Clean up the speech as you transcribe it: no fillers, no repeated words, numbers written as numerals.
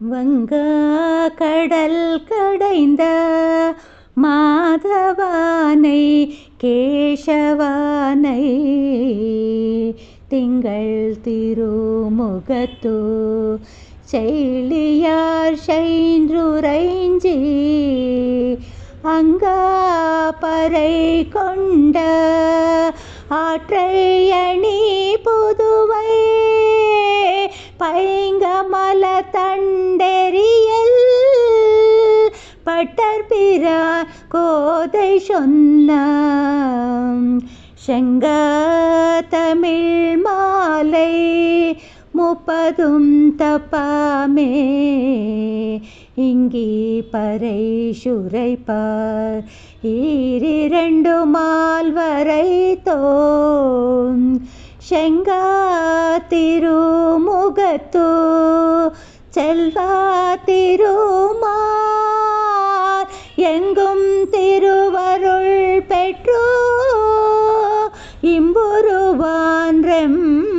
வங்கா கடல் கடைந்த மாதவானை கேசவானை திங்கள் திருமுகத்து செயலியார் சென்றுரைஞ்சி அங்கா பறை கொண்ட ஆற்றை அணி புதுவை பைங்கமல தண்டெறியல் பட்டர்பிரான் கோதை சொன்ன செங்கத்தமிழ் மாலை 30 தப்பாமே இங்கி பறை சுரைப்பார் 2 மால்வரை தோம் செங்கா திருமுகத்து செல்வா திருமால் எங்கும் திருவருள் பெற்றோ இம்புருவான் ரெம்பவர்.